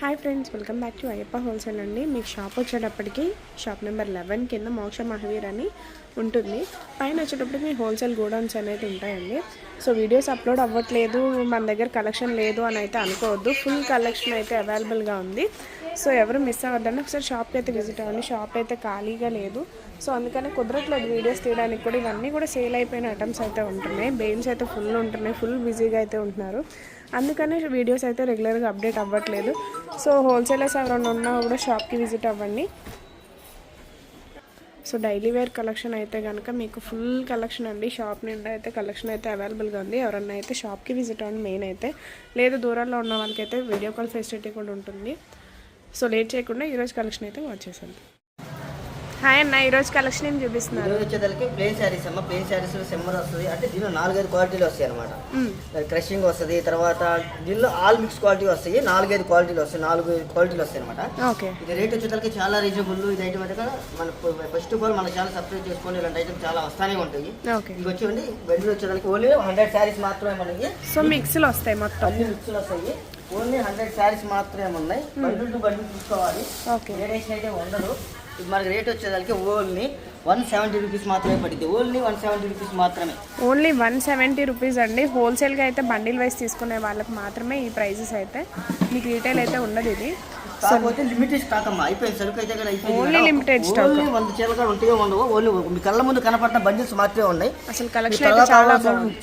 Hi friends, welcome back to Ayyappa wholesale అండి. మీకు shop వచ్చేటప్పటికి షాప్ నెంబర్ 11 కింద మోక్ష మహావీర్ అని ఉంటుంది. పైన వచ్చేటప్పటికి మీ హోల్సేల్ గోడౌన్స్ అనేది ఉంటాయండి. సో వీడియోస్ అప్లోడ్ అవ్వట్లేదు, మన దగ్గర కలెక్షన్ లేదు అని అయితే అనుకోవద్దు. ఫుల్ కలెక్షన్ అయితే అవైలబుల్గా ఉంది. సో ఎవరు మిస్ అవ్వద్దండి. ఒకసారి షాప్కి అయితే విజిట్ అవ్వండి. షాప్ అయితే ఖాళీగా లేదు. సో అందుకని కుదరట్లేదు వీడియోస్ తీయడానికి కూడా. ఇవన్నీ కూడా సేల్ అయిపోయిన ఐటమ్స్ అయితే ఉంటున్నాయి. బెయిల్స్ అయితే ఫుల్ ఉంటున్నాయి, ఫుల్ బిజీగా అయితే ఉంటున్నారు. అందుకనే వీడియోస్ అయితే రెగ్యులర్గా అప్డేట్ అవ్వట్లేదు. సో హోల్సేలర్స్ ఎవరైనా ఉన్నా కూడా షాప్కి విజిట్ అవ్వండి. సో డైలీ వేర్ కలెక్షన్ అయితే కనుక మీకు ఫుల్ కలెక్షన్ అండి. షాప్ నిండా అయితే కలెక్షన్ అయితే అవైలబుల్గా ఉంది. ఎవరన్నా అయితే షాప్కి విజిట్ అవ్వండి మెయిన్ అయితే. లేదు దూరాల్లో ఉన్న వాళ్ళకైతే వీడియో కాల్ ఫెసిలిటీ కూడా ఉంటుంది. సో లేట్ చేయకుండా ఈరోజు కలెక్షన్ అయితే వాచ్ చేసేది. హాయ్ అన్న, ఈరోజు కలెక్షన్ ఏం చూపిస్తున్నారు? వచ్చేదానికి ప్లేన్ శారీస్ అమ్మ. ప్లేన్ శారీస్ సెమ్మర్ వస్తుంది, అంటే దీనిలో 4-5 క్వాలిటీలు వస్తాయి అనమాట. క్రషింగ్ వస్తుంది, తర్వాత దీనిలో ఆల్ మిక్స్ క్వాలిటీ వస్తాయి. 4-5 క్వాలిటీలు వస్తాయి, 4 క్వాలిటీలు వస్తాయి అనమాట. ఇది రేట్ వచ్చేదానికి చాలా రీజనబుల్. ఇది ఐటమ్ అయితే మన ఫస్ట్ ఆఫ్ ఆల్ మన ఛానల్ సబ్స్క్రైబ్ చేసుకోండి. ఇలాంటి ఐటమ్ చాలా వస్తానే ఉంటాయి. ఇది వచ్చేయండి బండిల్ వచ్చేదానికి ఓన్లీ 100 శారీస్ మాత్రమే మనకి. సో మిక్స్లు వస్తాయి, మొత్తం అన్ని మిక్స్లు వస్తాయి. ఓన్లీ 100 శారీస్ మాత్రమే ఉన్నాయి. బండిల్ టు బండిల్ చూసుకోవాలి, వేరియేషన్ అయితే ఉండదు. ఇది మనకి రేట్ వచ్చేదానికి ఓన్లీ 170 రూపీస్ మాత్రమే పడింది. ఓన్లీ 170 రూపీస్ మాత్రమే. ఓన్లీ 170 రూపీస్ అండి. హోల్సేల్గా అయితే బండిల్ వైజ్ తీసుకునే వాళ్ళకి మాత్రమే ఈ ప్రైజెస్ అయితే. మీకు రీటైల్ అయితే ఉండదు. ఇది కాకపోతే లిమిటెడ్ స్టాక్ అమ్మా. అయిపోయింది సరుకు అయితే ఓన్లీ లిమిటెడ్ స్టాక్. 100 చీరలు కూడా ఉంటాయో ఉండవు. ఓన్లీ మీ కళ్ళ ముందు కనపడిన బండిల్స్ మాత్రమే ఉన్నాయి. అసలు కలెక్షన్ చాలా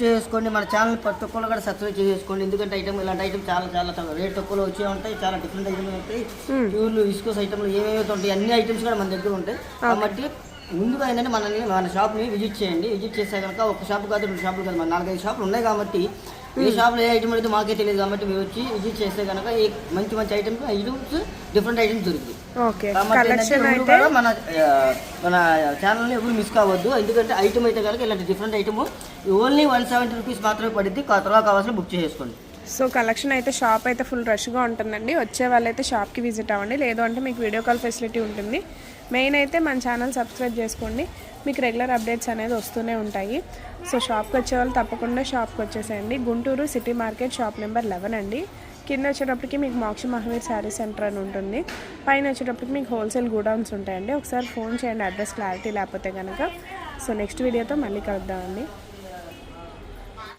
చేసుకోండి. మన ఛానల్ ప్రతి ఒక్కరు కూడా సబ్స్క్రైబ్ చేసుకోండి. ఎందుకంటే ఐటమ్ ఇలాంటి ఐటమ్ చాలా చాలా రేట్ తక్కువలో వచ్చే ఉంటాయి. చాలా డిఫరెంట్ ఐటమ్స్ ఉంటాయి. ప్యూర్లు విస్కోస్ ఐటమ్లు ఏమేమి ఉంటాయి అన్ని ఐటమ్స్ కూడా మన దగ్గర ఉంటాయి. కాబట్టి ముందుగా ఏంటంటే మన షాప్ని విజిట్ చేయండి. విజిట్ చేస్తే కనుక ఒక షాప్ కాదు, 2 షాపులు కాదు, మన 4-5 షాపులు ఉన్నాయి. కాబట్టి ఏ షాప్లో ఏ ఐటమ్ అయితే మాకే తెలియదు. కాబట్టి మీరు వచ్చి విజిట్ చేస్తే కనుక మంచి ఐటమ్స్ డిఫరెంట్ ఐటమ్స్ దొరుకుతాయి. కాబట్టి మన ఛానల్ని ఎవరు మిస్ కావద్దు. ఎందుకంటే ఐటమ్ అయితే కనుక ఇలాంటి డిఫరెంట్ ఐటమ్ ఓన్లీ 170 రూపీస్ మాత్రమే పడుద్ది. తర్వాత కావాల్సిన బుక్ చేసుకోండి. సో కలెక్షన్ అయితే షాప్ అయితే ఫుల్ రష్గా ఉంటుందండి. వచ్చే వాళ్ళైతే షాప్కి విజిట్ అవ్వండి. లేదు అంటే మీకు వీడియో కాల్ ఫెసిలిటీ ఉంటుంది. మెయిన్ అయితే మన ఛానల్ సబ్స్క్రైబ్ చేసుకోండి. మీకు రెగ్యులర్ అప్డేట్స్ అనేది వస్తూనే ఉంటాయి. సో షాప్కి వచ్చే వాళ్ళు తప్పకుండా షాప్కి వచ్చేసేయండి. Guntur city market shop number 11 అండి. కింద వచ్చేటప్పటికి మీకు మోక్ష మహావీర్ శారీ సెంటర్ అని ఉంటుంది. పైన వచ్చేటప్పటికి మీకు హోల్సేల్ గోడౌన్స్ ఉంటాయండి. ఒకసారి ఫోన్ చేయండి అడ్రస్ క్లారిటీ లేకపోతే కనుక. సో నెక్స్ట్ వీడియోతో మళ్ళీ కలుద్దామండి.